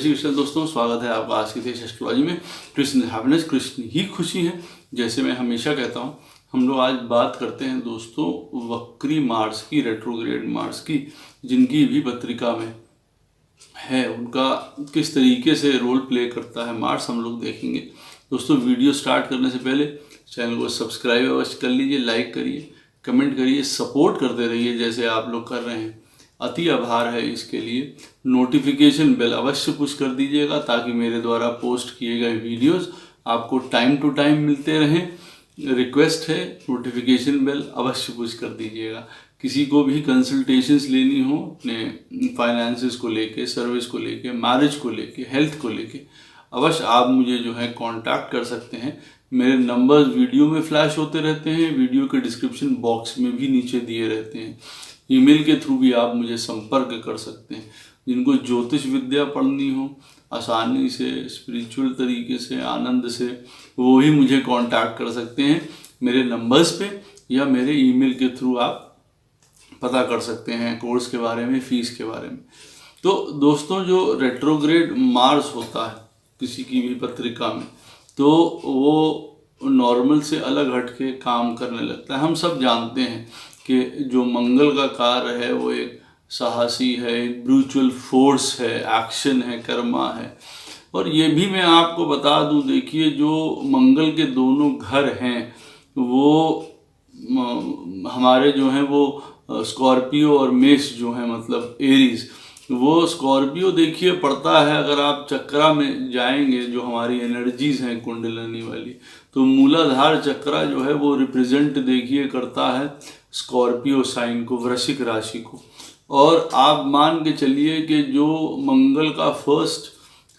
श्री कृष्ण दोस्तों, स्वागत है आपका आज की देश अष्टबाजी में। कृष्ण हैप्पीनेस, कृष्ण ही खुशी है। जैसे मैं हमेशा कहता हूँ, हम लोग आज बात करते हैं दोस्तों वक्री मार्स की, रेट्रोग्रेड मार्स की, जिनकी भी पत्रिका में है उनका किस तरीके से रोल प्ले करता है मार्स, हम लोग देखेंगे। दोस्तों वीडियो स्टार्ट करने से पहले चैनल को सब्सक्राइब अवश्य कर लीजिए, लाइक करिए, कमेंट करिए, सपोर्ट करते रहिए जैसे आप लोग कर रहे हैं। अति आभार है इसके लिए। नोटिफिकेशन बेल अवश्य पुश कर दीजिएगा ताकि मेरे द्वारा पोस्ट किए गए वीडियोस आपको टाइम टू टाइम मिलते रहें। रिक्वेस्ट है, नोटिफिकेशन बेल अवश्य पुश कर दीजिएगा। किसी को भी कंसल्टेशंस लेनी हो अपने फाइनेंसेस को लेके, सर्विस को लेके, मैरिज को लेके, हेल्थ को लेके, अवश्य आप मुझे जो है कांटेक्ट कर सकते हैं। मेरे नंबर्स वीडियो में फ्लैश होते रहते हैं, वीडियो के डिस्क्रिप्शन बॉक्स में भी नीचे दिए रहते हैं। ईमेल के थ्रू भी आप मुझे संपर्क कर सकते हैं। जिनको ज्योतिष विद्या पढ़नी हो आसानी से, स्पिरिचुअल तरीके से, आनंद से, वो ही मुझे कांटेक्ट कर सकते हैं मेरे नंबर्स पे, या मेरे ईमेल के थ्रू आप पता कर सकते हैं कोर्स के बारे में, फीस के बारे में। तो दोस्तों जो रेट्रोग्रेड मार्स होता है किसी की भी पत्रिका में, तो वो नॉर्मल से अलग हट के काम करने लगता है। हम सब जानते हैं कि जो मंगल का कार्य है वो एक साहसी है, एक ब्रूचुअल फोर्स है, एक्शन है, कर्मा है। और ये भी मैं आपको बता दूं, देखिए जो मंगल के दोनों घर हैं वो हमारे जो हैं वो स्कॉर्पियो और मेष जो है, मतलब एरीज। वो स्कॉर्पियो देखिए पड़ता है, अगर आप चक्रा में जाएंगे जो हमारी एनर्जीज हैं कुंडलिनी वाली, तो मूलाधार चक्रा जो है वो रिप्रेजेंट देखिए करता है स्कॉर्पियो साइन को, वृश्चिक राशि को। और आप मान के चलिए कि जो मंगल का फर्स्ट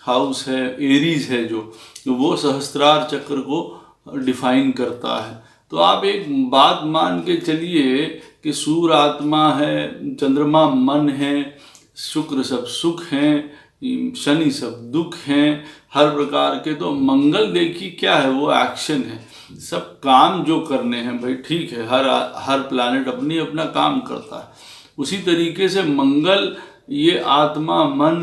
हाउस है, एरीज है, जो वो सहस्त्रार चक्र को डिफाइन करता है। तो आप एक बात मान के चलिए कि सूर्य आत्मा है, चंद्रमा मन है, शुक्र सब सुख हैं, शनि सब दुख हैं, हर प्रकार के। तो मंगल देखिए क्या है, वो एक्शन है, सब काम जो करने हैं भाई, ठीक है, हर प्लैनेट अपनी अपना काम करता है। उसी तरीके से मंगल ये आत्मा मन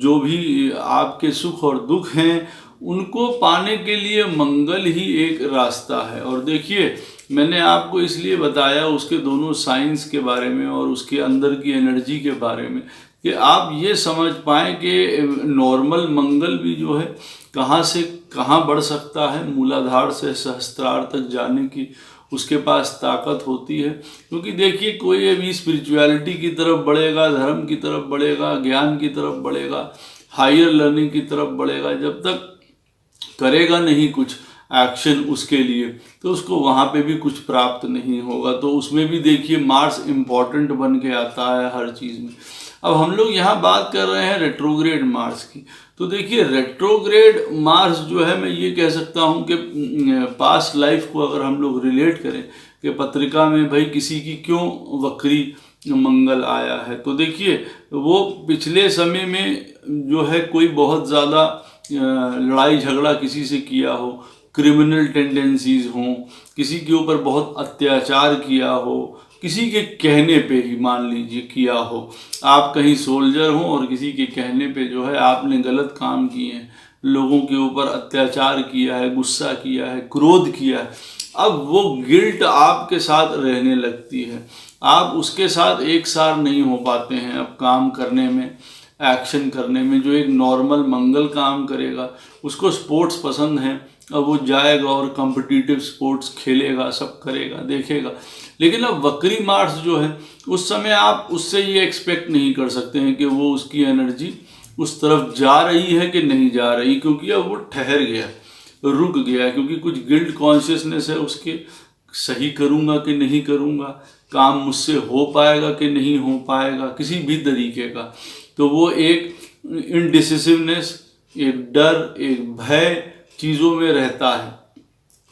जो भी आपके सुख और दुख हैं उनको पाने के लिए मंगल ही एक रास्ता है। और देखिए मैंने आपको इसलिए बताया उसके दोनों साइंस के बारे में और उसके अंदर की एनर्जी के बारे में कि आप ये समझ पाएँ कि नॉर्मल मंगल भी जो है कहाँ से कहाँ बढ़ सकता है, मूलाधार से सहस्त्रार तक जाने की उसके पास ताकत होती है। क्योंकि देखिए कोई अभी स्पिरिचुअलिटी की तरफ बढ़ेगा, धर्म की तरफ बढ़ेगा, ज्ञान की तरफ बढ़ेगा, हायर लर्निंग की तरफ बढ़ेगा, जब तक करेगा नहीं कुछ एक्शन उसके लिए, तो उसको वहाँ पे भी कुछ प्राप्त नहीं होगा। तो उसमें भी देखिए मार्स इम्पॉर्टेंट बन के आता है हर चीज़ में। अब हम लोग यहाँ बात कर रहे हैं रेट्रोग्रेड मार्स की। तो देखिए रेट्रोग्रेड मार्स जो है, मैं ये कह सकता हूँ कि पास्ट लाइफ को अगर हम लोग रिलेट करें कि पत्रिका में भाई किसी की क्यों वक्री मंगल आया है, तो देखिए वो पिछले समय में जो है कोई बहुत ज़्यादा लड़ाई झगड़ा किसी से किया हो, क्रिमिनल टेंडेंसीज हों, किसी के ऊपर बहुत अत्याचार किया हो, किसी के कहने पे ही मान लीजिए किया हो, आप कहीं सोल्जर हो और किसी के कहने पे जो है आपने गलत काम किए हैं, लोगों के ऊपर अत्याचार किया है, गुस्सा किया है, क्रोध किया है। अब वो गिल्ट आपके साथ रहने लगती है, आप उसके साथ एक सार नहीं हो पाते हैं अब काम करने में, एक्शन करने में। जो एक नॉर्मल मंगल काम करेगा, उसको स्पोर्ट्स पसंद है, अब वो जाएगा और कॉम्पिटिटिव स्पोर्ट्स खेलेगा, सब करेगा, देखेगा। लेकिन अब वक्री मार्स जो है उस समय आप उससे ये एक्सपेक्ट नहीं कर सकते हैं कि वो उसकी एनर्जी उस तरफ जा रही है कि नहीं जा रही, क्योंकि अब वो ठहर गया, रुक गया, क्योंकि कुछ गिल्ट कॉन्शियसनेस है उसके, सही करूँगा कि नहीं करूँगा, काम मुझसे हो पाएगा कि नहीं हो पाएगा किसी भी तरीके का। तो वो एक इनडिसिसिवनेस, एक डर, एक भय चीज़ों में रहता है,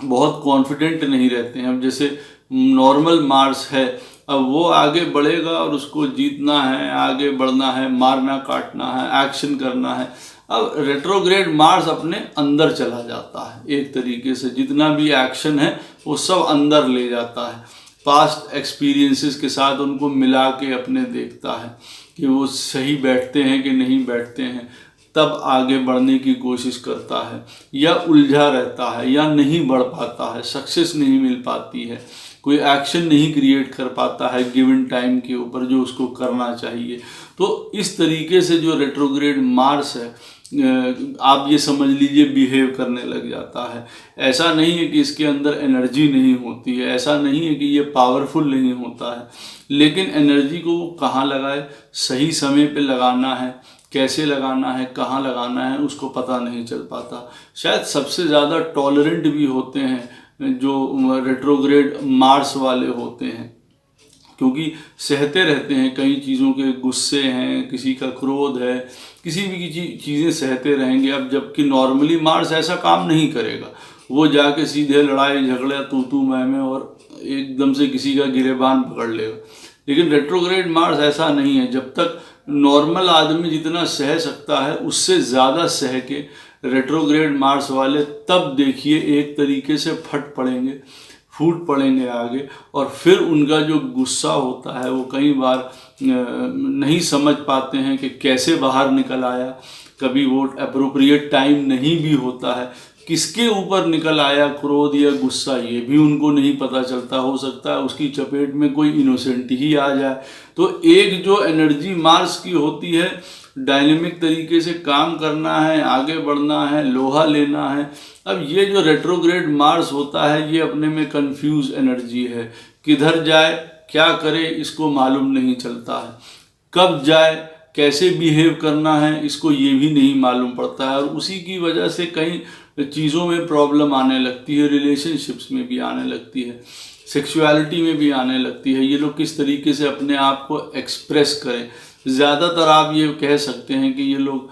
बहुत कॉन्फिडेंट नहीं रहते हैं। अब जैसे नॉर्मल मार्स है, अब वो आगे बढ़ेगा और उसको जीतना है, आगे बढ़ना है, मारना काटना है, एक्शन करना है। अब रेट्रोग्रेड मार्स अपने अंदर चला जाता है, एक तरीके से जितना भी एक्शन है वो सब अंदर ले जाता है, पास्ट एक्सपीरियंसेस के साथ उनको मिला के अपने देखता है कि वो सही बैठते हैं कि नहीं बैठते हैं, तब आगे बढ़ने की कोशिश करता है, या उलझा रहता है, या नहीं बढ़ पाता है, सक्सेस नहीं मिल पाती है, कोई एक्शन नहीं क्रिएट कर पाता है गिवन टाइम के ऊपर जो उसको करना चाहिए। तो इस तरीके से जो रेट्रोग्रेड मार्स है, आप ये समझ लीजिए बिहेव करने लग जाता है। ऐसा नहीं है कि इसके अंदर एनर्जी नहीं होती है, ऐसा नहीं है कि ये पावरफुल नहीं होता है, लेकिन एनर्जी को वो कहाँ लगाए, सही समय पे लगाना है, कैसे लगाना है, कहाँ लगाना है, उसको पता नहीं चल पाता। शायद सबसे ज़्यादा टॉलरेंट भी होते हैं जो रेट्रोग्रेड मार्स वाले होते हैं, क्योंकि सहते रहते हैं कई चीज़ों के, गुस्से हैं, किसी का क्रोध है, किसी भी चीज़ें सहते रहेंगे। अब जबकि नॉर्मली मार्स ऐसा काम नहीं करेगा, वो जाके सीधे लड़ाई झगड़ा तू मैं और एकदम से किसी का गिरेबान पकड़ लेगा। लेकिन रेट्रोग्रेड मार्स ऐसा नहीं है, जब तक नॉर्मल आदमी जितना सह सकता है उससे ज़्यादा सह के रेट्रोग्रेड मार्स वाले तब देखिए एक तरीके से फट पड़ेंगे, फूट पड़ेंगे आगे, और फिर उनका जो गुस्सा होता है वो कई बार नहीं समझ पाते हैं कि कैसे बाहर निकल आया। कभी वो अप्रोप्रिएट टाइम नहीं भी होता है, किसके ऊपर निकल आया क्रोध या गुस्सा ये भी उनको नहीं पता चलता। हो सकता है उसकी चपेट में कोई इनोसेंट ही आ जाए। तो एक जो एनर्जी मार्स की होती है, डायनेमिक तरीके से काम करना है, आगे बढ़ना है, लोहा लेना है। अब ये जो रेट्रोग्रेड मार्स होता है ये अपने में कंफ्यूज एनर्जी है, किधर जाए क्या करे इसको मालूम नहीं चलता है, कब जाए कैसे बिहेव करना है इसको ये भी नहीं मालूम पड़ता है। और उसी की वजह से कई चीज़ों में प्रॉब्लम आने लगती है, रिलेशनशिप्स में भी आने लगती है, सेक्सुअलिटी में भी आने लगती है। ये लोग किस तरीके से अपने आप को एक्सप्रेस करें, ज़्यादातर आप ये कह सकते हैं कि ये लोग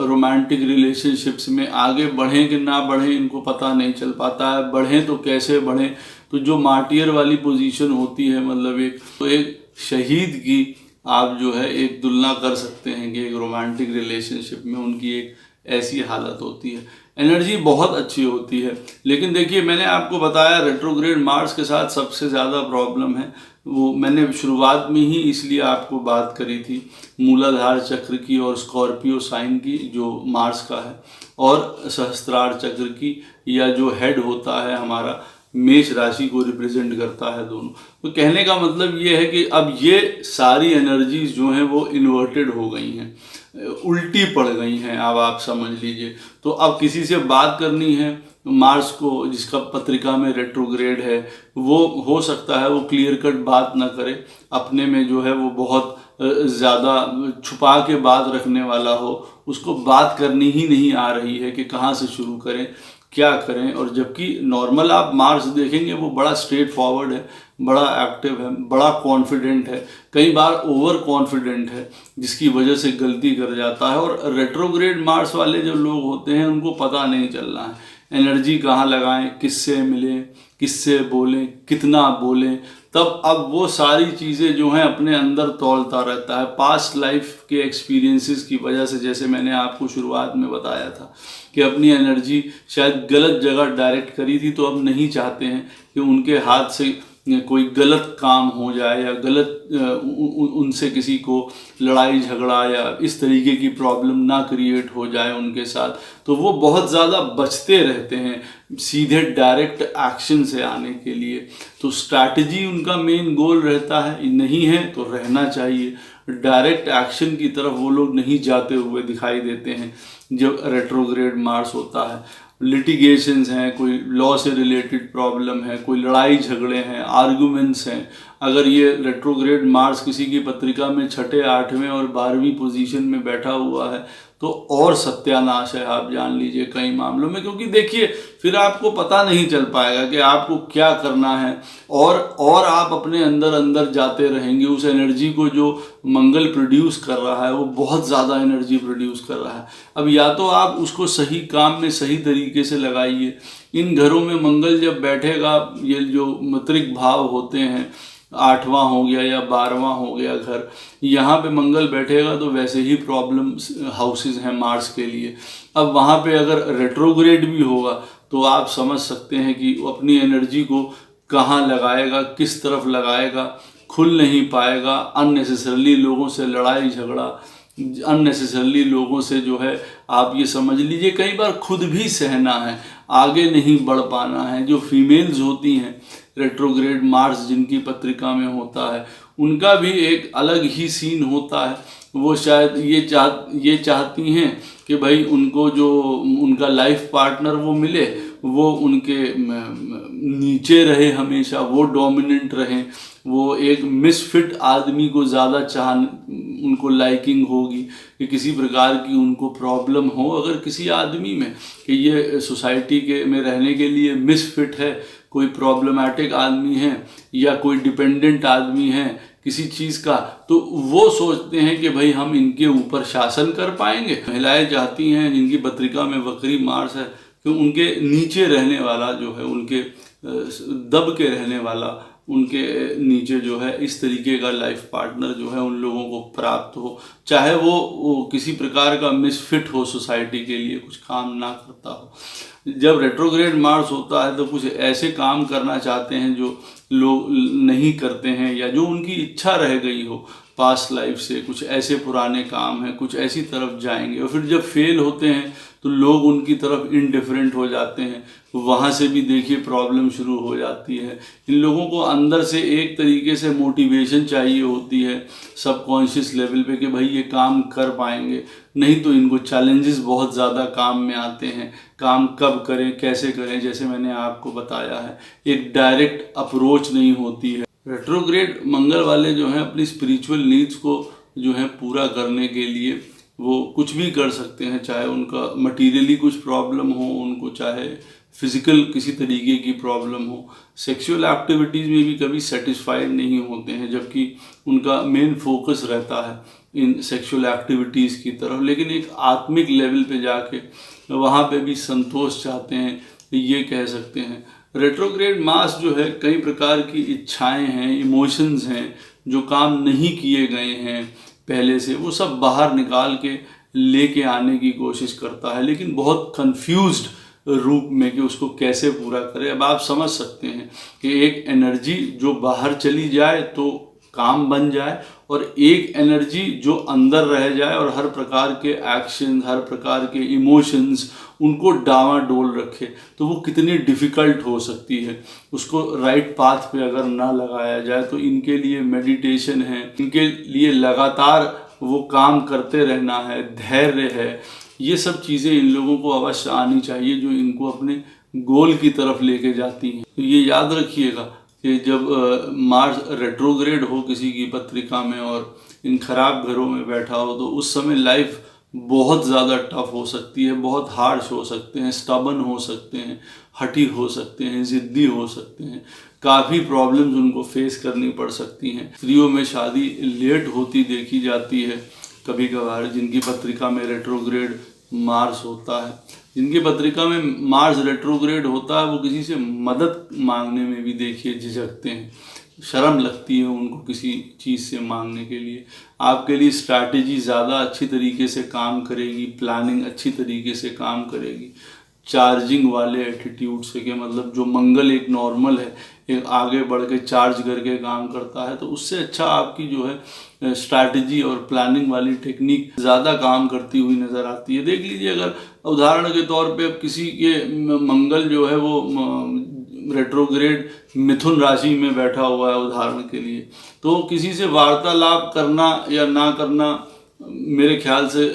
रोमांटिक रिलेशनशिप्स में आगे बढ़ें कि ना बढ़ें इनको पता नहीं चल पाता है। बढ़ें तो कैसे बढ़ें, तो जो मार्टियर वाली पोजीशन होती है, मतलब एक शहीद की आप जो है एक तुलना कर सकते हैं कि एक रोमांटिक रिलेशनशिप में उनकी एक ऐसी हालत होती है। एनर्जी बहुत अच्छी होती है, लेकिन देखिए मैंने आपको बताया रेट्रोग्रेड मार्स के साथ सबसे ज़्यादा प्रॉब्लम है, वो मैंने शुरुआत में ही इसलिए आपको बात करी थी मूलाधार चक्र की और स्कॉर्पियो साइन की जो मार्स का है, और सहस्त्रार चक्र की, या जो हेड होता है हमारा मेष राशि को रिप्रेजेंट करता है दोनों। तो कहने का मतलब ये है कि अब ये सारी एनर्जीज जो हैं वो इन्वर्टेड हो गई हैं, उल्टी पड़ गई हैं, अब आप समझ लीजिए। तो अब किसी से बात करनी है मार्स को, जिसका पत्रिका में रेट्रोग्रेड है, वो हो सकता है वो क्लियर कट बात ना करे, अपने में जो है वो बहुत ज़्यादा छुपा के बात रखने वाला हो, उसको बात करनी ही नहीं आ रही है कि कहाँ से शुरू करें क्या करें। और जबकि नॉर्मल आप मार्स देखेंगे वो बड़ा स्ट्रेट फॉरवर्ड है, बड़ा एक्टिव है, बड़ा कॉन्फिडेंट है, कई बार ओवर कॉन्फिडेंट है, जिसकी वजह से गलती कर जाता है। और रेट्रोग्रेड मार्स वाले जो लोग होते हैं उनको पता नहीं चल रहा है एनर्जी कहाँ लगाएं, किससे मिलें, किससे बोलें, कितना बोलें। तब अब वो सारी चीज़ें जो हैं अपने अंदर तौलता रहता है पास्ट लाइफ के एक्सपीरियंसेस की वजह से। जैसे मैंने आपको शुरुआत में बताया था कि अपनी एनर्जी शायद गलत जगह डायरेक्ट करी थी, तो अब नहीं चाहते हैं कि उनके हाथ से कोई गलत काम हो जाए या गलत उनसे किसी को लड़ाई झगड़ा या इस तरीके की प्रॉब्लम ना क्रिएट हो जाए उनके साथ। तो वो बहुत ज़्यादा बचते रहते हैं सीधे डायरेक्ट एक्शन से आने के लिए। तो स्ट्रैटेजी उनका मेन गोल रहता है, नहीं है तो रहना चाहिए, डायरेक्ट एक्शन की तरफ वो लोग नहीं जाते हुए दिखाई देते हैं जब रेट्रोग्रेड मार्स होता है। लिटिगेशंस हैं, कोई लॉ से रिलेटेड प्रॉब्लम है, कोई लड़ाई झगड़े हैं, आर्गुमेंट्स हैं। अगर ये रेट्रोग्रेड मार्स किसी की पत्रिका में छठे, आठवें और 12वीं पोजीशन में बैठा हुआ है तो और सत्यानाश है, आप जान लीजिए कई मामलों में। क्योंकि देखिए फिर आपको पता नहीं चल पाएगा कि आपको क्या करना है, और आप अपने अंदर अंदर जाते रहेंगे। उस एनर्जी को जो मंगल प्रोड्यूस कर रहा है वो बहुत ज़्यादा एनर्जी प्रोड्यूस कर रहा है। अब या तो आप उसको सही काम में सही तरीके से लगाइए। इन घरों में मंगल जब बैठेगा, ये जो मातृक भाव होते हैं, 8वां हो गया या 12वां हो गया घर, यहाँ पे मंगल बैठेगा तो वैसे ही प्रॉब्लम हाउसेस हैं मार्स के लिए। अब वहाँ पे अगर रेट्रोग्रेड भी होगा तो आप समझ सकते हैं कि वो अपनी एनर्जी को कहाँ लगाएगा, किस तरफ लगाएगा, खुल नहीं पाएगा, अननेसेसरली लोगों से लड़ाई झगड़ा अननेसेसरली लोगों से जो है आप ये समझ लीजिए कई बार खुद भी सहना है, आगे नहीं बढ़ पाना है। जो फीमेल्स होती हैं रेट्रोग्रेड मार्स जिनकी पत्रिका में होता है, उनका भी एक अलग ही सीन होता है। वो शायद ये चाहती हैं कि भाई उनको जो उनका लाइफ पार्टनर वो मिले, वो उनके नीचे रहे, हमेशा वो डोमिनेंट रहे, वो एक मिसफिट आदमी को ज़्यादा उनको लाइकिंग होगी कि किसी प्रकार की उनको प्रॉब्लम हो अगर किसी आदमी में कि ये सोसाइटी के में रहने के लिए मिसफिट है, कोई प्रॉब्लमैटिक आदमी है या कोई डिपेंडेंट आदमी है किसी चीज़ का, तो वो सोचते हैं कि भाई हम इनके ऊपर शासन कर पाएंगे। महिलाएं चाहती हैं जिनकी पत्रिका में वक्री मार्स है कि उनके नीचे रहने वाला जो है, उनके दब के रहने वाला, उनके नीचे जो है इस तरीके का लाइफ पार्टनर जो है उन लोगों को प्राप्त हो, चाहे वो किसी प्रकार का मिसफिट हो, सोसाइटी के लिए कुछ काम ना करता हो। जब रेट्रोग्रेड मार्स होता है तो कुछ ऐसे काम करना चाहते हैं जो लोग नहीं करते हैं या जो उनकी इच्छा रह गई हो पास्ट लाइफ से, कुछ ऐसे पुराने काम हैं, कुछ ऐसी तरफ जाएंगे। और फिर जब फेल होते हैं तो लोग उनकी तरफ इनडिफरेंट हो जाते हैं, वहाँ से भी देखिए प्रॉब्लम शुरू हो जाती है। इन लोगों को अंदर से एक तरीके से मोटिवेशन चाहिए होती है सबकॉन्शियस लेवल पे कि भाई ये काम कर पाएंगे, नहीं तो इनको चैलेंजेस बहुत ज़्यादा काम में आते हैं। काम कब करें, कैसे करें, जैसे मैंने आपको बताया है, एक डायरेक्ट अप्रोच नहीं होती है। रेट्रोग्रेड मंगल वाले जो हैं अपनी स्पिरिचुअल नीड्स को जो है पूरा करने के लिए वो कुछ भी कर सकते हैं, चाहे उनका मटीरियली कुछ प्रॉब्लम हो उनको, चाहे फिजिकल किसी तरीके की प्रॉब्लम हो। सेक्सुअल एक्टिविटीज़ में भी कभी सेटिस्फाइड नहीं होते हैं, जबकि उनका मेन फोकस रहता है इन सेक्सुअल एक्टिविटीज़ की तरफ, लेकिन एक आत्मिक लेवल पे जाके वहाँ पे भी संतोष चाहते हैं, ये कह सकते हैं। रेट्रोग्रेड मार्स जो है कई प्रकार की इच्छाएं हैं, इमोशंस हैं जो काम नहीं किए गए हैं पहले से, वो सब बाहर निकाल के लेके आने की कोशिश करता है, लेकिन बहुत कंफ्यूज्ड रूप में कि उसको कैसे पूरा करे। अब आप समझ सकते हैं कि एक एनर्जी जो बाहर चली जाए तो काम बन जाए, और एक एनर्जी जो अंदर रह जाए और हर प्रकार के एक्शन, हर प्रकार के इमोशंस उनको डावाडोल रखे, तो वो कितनी डिफ़िकल्ट हो सकती है। उसको राइट पाथ पे अगर ना लगाया जाए तो इनके लिए मेडिटेशन है, इनके लिए लगातार वो काम करते रहना है, धैर्य है, ये सब चीज़ें इन लोगों को अवश्य आनी चाहिए जो इनको अपने गोल की तरफ लेके जाती हैं। तो ये याद रखिएगा कि जब मार्स रेट्रोग्रेड हो किसी की पत्रिका में और इन खराब घरों में बैठा हो, तो उस समय लाइफ बहुत ज़्यादा टफ हो सकती है, बहुत हार्श हो सकते हैं, स्टबन हो सकते हैं, हठी हो सकते हैं, ज़िद्दी हो सकते हैं, काफ़ी प्रॉब्लम्स उनको फेस करनी पड़ सकती हैं। स्त्रियों में शादी लेट होती देखी जाती है कभी कभार, जिनकी पत्रिका में रेट्रोग्रेड मार्स होता है। जिनकी पत्रिका में मार्स रेट्रोग्रेड होता है वो किसी से मदद मांगने में भी देखिए झिझकते हैं, शर्म लगती है उनको किसी चीज़ से मांगने के लिए। आपके लिए स्ट्रैटेजी ज़्यादा अच्छी तरीके से काम करेगी, प्लानिंग अच्छी तरीके से काम करेगी, चार्जिंग वाले एटीट्यूड से, कि मतलब जो मंगल एक नॉर्मल है, एक आगे बढ़ के चार्ज करके काम करता है, तो उससे अच्छा आपकी जो है स्ट्रैटेजी और प्लानिंग वाली टेक्निक ज़्यादा काम करती हुई नज़र आती है। देख लीजिए, अगर उदाहरण के तौर पे अब किसी के मंगल जो है वो रेट्रोग्रेड मिथुन राशि में बैठा हुआ है उदाहरण के लिए, तो किसी से वार्तालाप करना या ना करना मेरे ख्याल से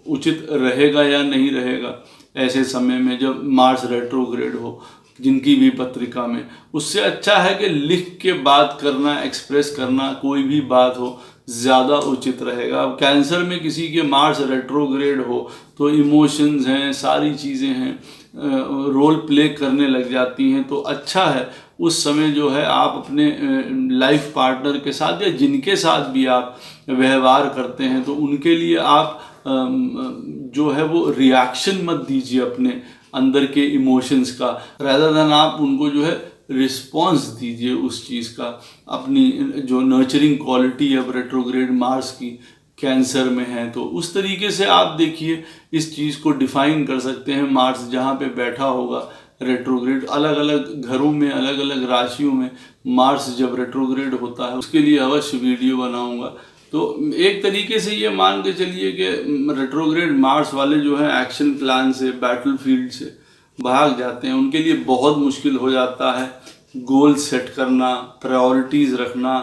उचित रहेगा या नहीं रहेगा ऐसे समय में जब मार्स रेट्रोग्रेड हो जिनकी भी पत्रिका में। उससे अच्छा है कि लिख के बात करना, एक्सप्रेस करना, कोई भी बात हो, ज़्यादा उचित रहेगा। अब कैंसर में किसी के मार्स रेट्रोग्रेड हो तो इमोशंस हैं, सारी चीज़ें हैं, रोल प्ले करने लग जाती हैं, तो अच्छा है उस समय जो है आप अपने लाइफ पार्टनर के साथ या जिनके साथ भी आप व्यवहार करते हैं तो उनके लिए आप जो है वो रिएक्शन मत दीजिए अपने अंदर के इमोशंस का, रादर देन आप उनको जो है रिस्पॉन्स दीजिए उस चीज़ का। अपनी जो नर्चरिंग क्वालिटी अब रेट्रोग्रेड मार्स की कैंसर में है, तो उस तरीके से आप देखिए इस चीज़ को डिफाइन कर सकते हैं। मार्स जहाँ पे बैठा होगा रेट्रोग्रेड, अलग अलग घरों में, अलग अलग राशियों में मार्स जब रेट्रोग्रेड होता है, उसके लिए अवश्य वीडियो बनाऊंगा, तो एक तरीके से ये मान के चलिए कि रेट्रोग्रेड मार्स वाले जो है एक्शन प्लान से, बैटलफील्ड से भाग जाते हैं। उनके लिए बहुत मुश्किल हो जाता है गोल सेट करना, प्रायोरिटीज़ रखना,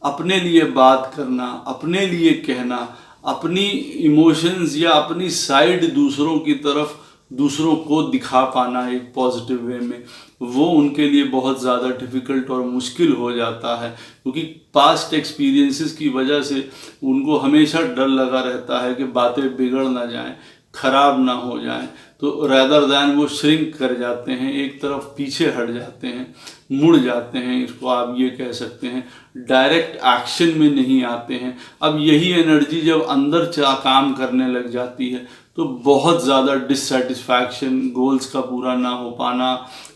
अपने लिए बात करना, अपने लिए कहना, अपनी इमोशंस या अपनी साइड दूसरों की तरफ, दूसरों को दिखा पाना एक पॉजिटिव वे में, वो उनके लिए बहुत ज़्यादा डिफ़िकल्ट और मुश्किल हो जाता है। क्योंकि पास्ट एक्सपीरियंसेस की वजह से उनको हमेशा डर लगा रहता है कि बातें बिगड़ ना जाएं, ख़राब ना हो जाएं। तो रैदर दैन वो श्रिंक कर जाते हैं, एक तरफ पीछे हट जाते हैं, मुड़ जाते हैं, इसको आप ये कह सकते हैं, डायरेक्ट एक्शन में नहीं आते हैं। अब यही एनर्जी जब अंदर काम करने लग जाती है तो बहुत ज़्यादा डिससेटिस्फैक्शन, गोल्स का पूरा ना हो पाना,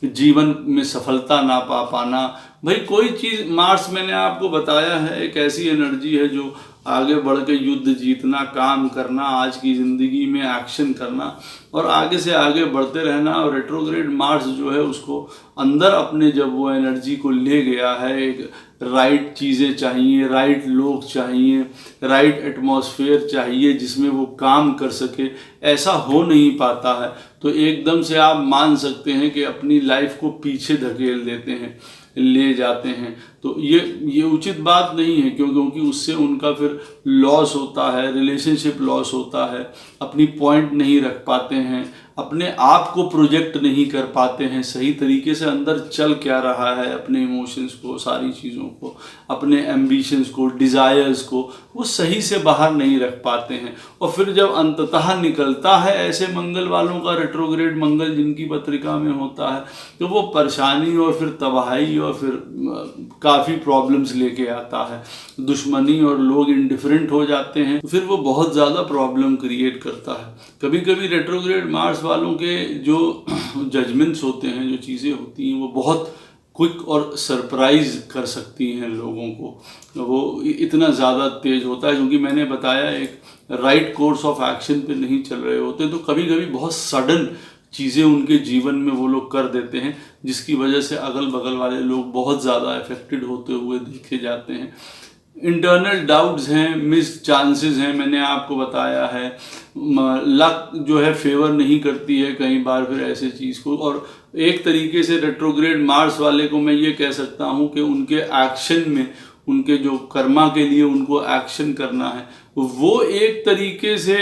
जीवन में सफलता ना पा पाना। भाई कोई चीज़, मार्स मैंने आपको बताया है एक ऐसी एनर्जी है जो आगे बढ़ के युद्ध जीतना, काम करना, आज की ज़िंदगी में एक्शन करना और आगे से आगे बढ़ते रहना। और रेट्रोग्रेड मार्स जो है उसको अंदर अपने जब वो एनर्जी को ले गया है, एक राइट चीज़ें चाहिए, राइट लोग चाहिए, राइट एटमॉस्फेयर चाहिए जिसमें वो काम कर सके, ऐसा हो नहीं पाता है। तो एकदम से आप मान सकते हैं कि अपनी लाइफ को पीछे धकेल देते हैं, ले जाते हैं। तो ये उचित बात नहीं है, क्योंकि उससे उनका फिर लॉस होता है, रिलेशनशिप लॉस होता है, अपनी पॉइंट नहीं रख पाते हैं, अपने आप को प्रोजेक्ट नहीं कर पाते हैं सही तरीके से, अंदर चल क्या रहा है, अपने इमोशंस को, सारी चीज़ों को, अपने एम्बिशंस को, डिज़ायर्स को वो सही से बाहर नहीं रख पाते हैं। और फिर जब अंततः निकलता है ऐसे मंगल वालों का रेट्रोग्रेड मंगल जिनकी पत्रिका में होता है, तो वो परेशानी और फिर तबाही और फिर काफ़ी प्रॉब्लम्स लेके आता है, दुश्मनी, और लोग इंडिफरेंट हो जाते हैं, फिर वो बहुत ज़्यादा प्रॉब्लम क्रिएट करता है। कभी कभी रेट्रोग्रेड मार्स वालों के जो जजमेंट्स होते हैं, जो चीज़ें होती हैं, वो बहुत क्विक और सरप्राइज कर सकती हैं लोगों को। वो इतना ज़्यादा तेज होता है, क्योंकि मैंने बताया एक राइट कोर्स ऑफ एक्शन पे नहीं चल रहे होते, तो कभी कभी बहुत सडन चीज़ें उनके जीवन में वो लोग कर देते हैं, जिसकी वजह से अगल बगल वाले लोग बहुत ज़्यादा अफेक्टेड होते हुए देखे जाते हैं। इंटरनल डाउट्स हैं, मिस चांसेस हैं, मैंने आपको बताया है। लक जो है फेवर नहीं करती है कई बार फिर ऐसे चीज़ को। और एक तरीके से रेट्रोग्रेड मार्स वाले को मैं ये कह सकता हूँ कि उनके एक्शन में, उनके जो कर्मा के लिए उनको एक्शन करना है, वो एक तरीके से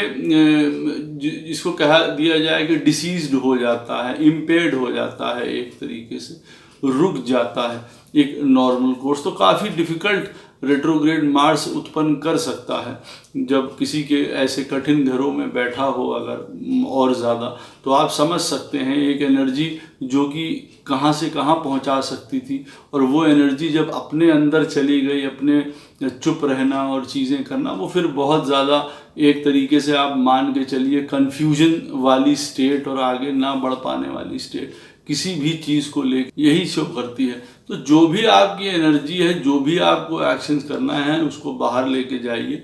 जिसको कहा दिया जाए कि डिसीज्ड हो जाता है, इम्पेयर्ड हो जाता है, एक तरीके से रुक जाता है एक नॉर्मल कोर्स। तो काफ़ी डिफ़िकल्ट रेट्रोग्रेड मार्स उत्पन्न कर सकता है जब किसी के ऐसे कठिन घरों में बैठा हो अगर और ज़्यादा, तो आप समझ सकते हैं एक एनर्जी जो कि कहाँ से कहाँ पहुँचा सकती थी, और वो एनर्जी जब अपने अंदर चली गई, अपने चुप रहना और चीज़ें करना, वो फिर बहुत ज़्यादा एक तरीके से आप मान के चलिए कन्फ्यूजन वाली स्टेट और आगे ना बढ़ पाने वाली स्टेट किसी भी चीज़ को लेकर यही शो करती है। तो जो भी आपकी एनर्जी है, जो भी आपको एक्शंस करना है, उसको बाहर लेके जाइए,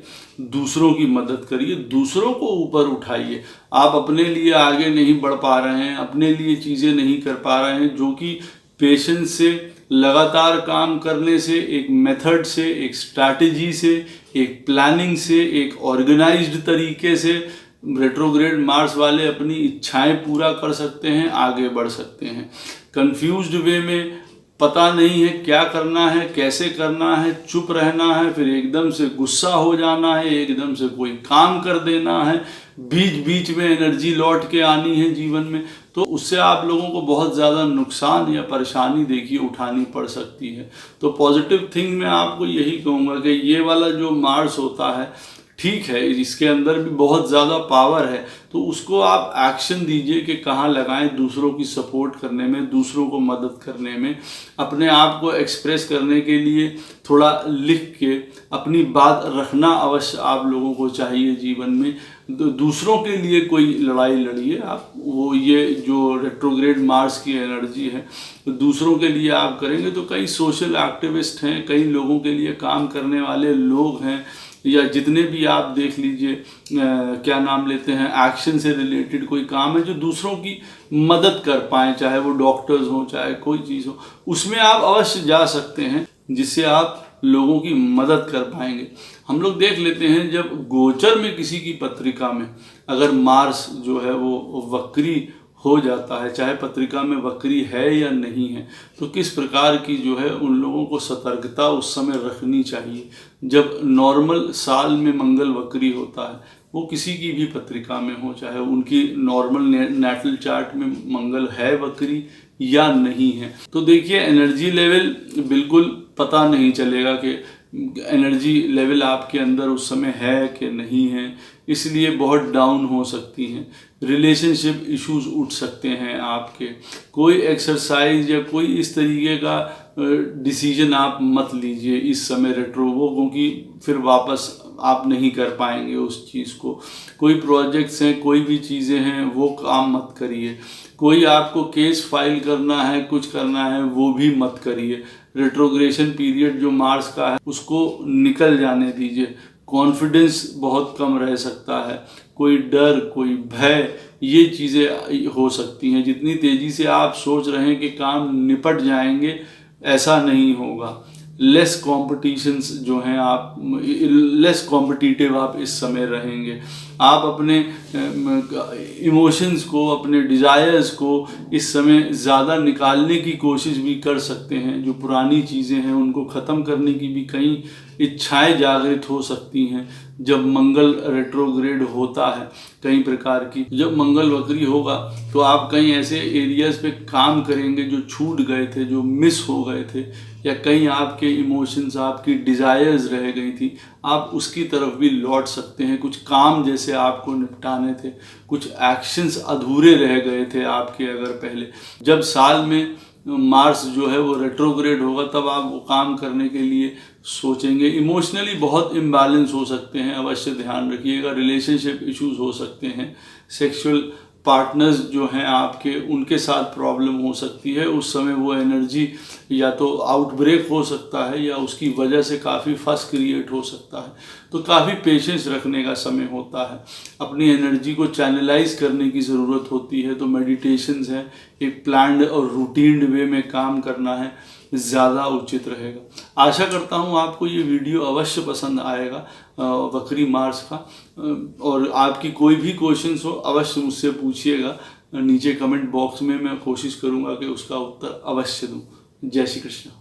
दूसरों की मदद करिए, दूसरों को ऊपर उठाइए। आप अपने लिए आगे नहीं बढ़ पा रहे हैं, अपने लिए चीज़ें नहीं कर पा रहे हैं, जो कि पेशेंस से, लगातार काम करने से, एक मेथड से, एक स्ट्रैटेजी से, एक प्लानिंग से, एक ऑर्गेनाइज्ड तरीके से रेट्रोग्रेड मार्स वाले अपनी इच्छाएं पूरा कर सकते हैं, आगे बढ़ सकते हैं। कंफ्यूज्ड वे में पता नहीं है क्या करना है, कैसे करना है, चुप रहना है, फिर एकदम से गुस्सा हो जाना है, एकदम से कोई काम कर देना है, बीच बीच में एनर्जी लौट के आनी है जीवन में, तो उससे आप लोगों को बहुत ज़्यादा नुकसान या परेशानी देखिए उठानी पड़ सकती है। तो पॉजिटिव थिंग मैं आपको यही कहूँगा कि ये वाला जो मार्स होता है, ठीक है, इसके अंदर भी बहुत ज़्यादा पावर है, तो उसको आप एक्शन दीजिए कि कहाँ लगाएं, दूसरों की सपोर्ट करने में, दूसरों को मदद करने में, अपने आप को एक्सप्रेस करने के लिए थोड़ा लिख के अपनी बात रखना अवश्य आप लोगों को चाहिए जीवन में। दूसरों के लिए कोई लड़ाई लड़िए आप, वो ये जो रेट्रोग्रेड मार्स की एनर्जी है दूसरों के लिए आप करेंगे तो कई सोशल एक्टिविस्ट हैं, कई लोगों के लिए काम करने वाले लोग हैं, या जितने भी आप देख लीजिए क्या नाम लेते हैं, एक्शन से रिलेटेड कोई काम है जो दूसरों की मदद कर पाएँ, चाहे वो डॉक्टर्स हों, चाहे कोई चीज़ हो, उसमें आप अवश्य जा सकते हैं, जिससे आप लोगों की मदद कर पाएंगे। हम लोग देख लेते हैं, जब गोचर में किसी की पत्रिका में अगर मार्स जो है वो वक्री हो जाता है, चाहे पत्रिका में वक्री है या नहीं है, तो किस प्रकार की जो है उन लोगों को सतर्कता उस समय रखनी चाहिए। जब नॉर्मल साल में मंगल वक्री होता है, वो किसी की भी पत्रिका में हो, चाहे उनकी नॉर्मल नेटल चार्ट में मंगल है वक्री या नहीं है, तो देखिए एनर्जी लेवल बिल्कुल पता नहीं चलेगा कि एनर्जी लेवल आपके अंदर उस समय है कि नहीं है, इसलिए बहुत डाउन हो सकती हैं। रिलेशनशिप इश्यूज उठ सकते हैं आपके। कोई एक्सरसाइज या कोई इस तरीके का डिसीजन आप मत लीजिए इस समय रेट्रो वो, क्योंकि फिर वापस आप नहीं कर पाएंगे उस चीज़ को। कोई प्रोजेक्ट्स हैं, कोई भी चीज़ें हैं, वो काम मत करिए। कोई आपको केस फाइल करना है, कुछ करना है, वो भी मत करिए। रेट्रोग्रेशन पीरियड जो मार्स का है उसको निकल जाने दीजिए। कॉन्फिडेंस बहुत कम रह सकता है, कोई डर, कोई भय, ये चीज़ें हो सकती हैं। जितनी तेज़ी से आप सोच रहे हैं कि काम निपट जाएंगे, ऐसा नहीं होगा। लेस कॉम्पिटिशन्स जो हैं, आप लेस कॉम्पिटिटिव आप इस समय रहेंगे। आप अपने इमोशंस को, अपने डिज़ायर्स को इस समय ज़्यादा निकालने की कोशिश भी कर सकते हैं। जो पुरानी चीज़ें हैं उनको ख़त्म करने की भी कई इच्छाएं जागृत हो सकती हैं जब मंगल रेट्रोग्रेड होता है कई प्रकार की। जब मंगल वक्री होगा तो आप कई ऐसे एरियाज़ पे काम करेंगे जो छूट गए थे, जो मिस हो गए थे, या कहीं आपके इमोशंस, आपकी डिज़ायर्स रह गई थी, आप उसकी तरफ भी लौट सकते हैं। कुछ काम जैसे आपको निपटाने थे, कुछ एक्शंस अधूरे रह गए थे आपके अगर पहले। जब साल में मार्स जो है वो रेट्रोग्रेड होगा तब आप वो काम करने के लिए सोचेंगे। इमोशनली बहुत इम्बैलेंस हो सकते हैं, अवश्य ध्यान रखिएगा। रिलेशनशिप इश्यूज हो सकते हैं। सेक्सुअल पार्टनर्स जो हैं आपके, उनके साथ प्रॉब्लम हो सकती है। उस समय वो एनर्जी या तो आउटब्रेक हो सकता है या उसकी वजह से काफ़ी फस क्रिएट हो सकता है। तो काफ़ी पेशेंस रखने का समय होता है। अपनी एनर्जी को चैनलाइज करने की ज़रूरत होती है। तो मेडिटेशंस है, एक प्लान्ड और रूटीन्ड वे में काम करना है, ज़्यादा उचित रहेगा। आशा करता हूँ आपको ये वीडियो अवश्य पसंद आएगा वक्री मार्स का। और आपकी कोई भी क्वेश्चंस हो अवश्य मुझसे पूछिएगा नीचे कमेंट बॉक्स में। मैं कोशिश करूँगा कि उसका उत्तर अवश्य दूँ। जय श्री कृष्ण।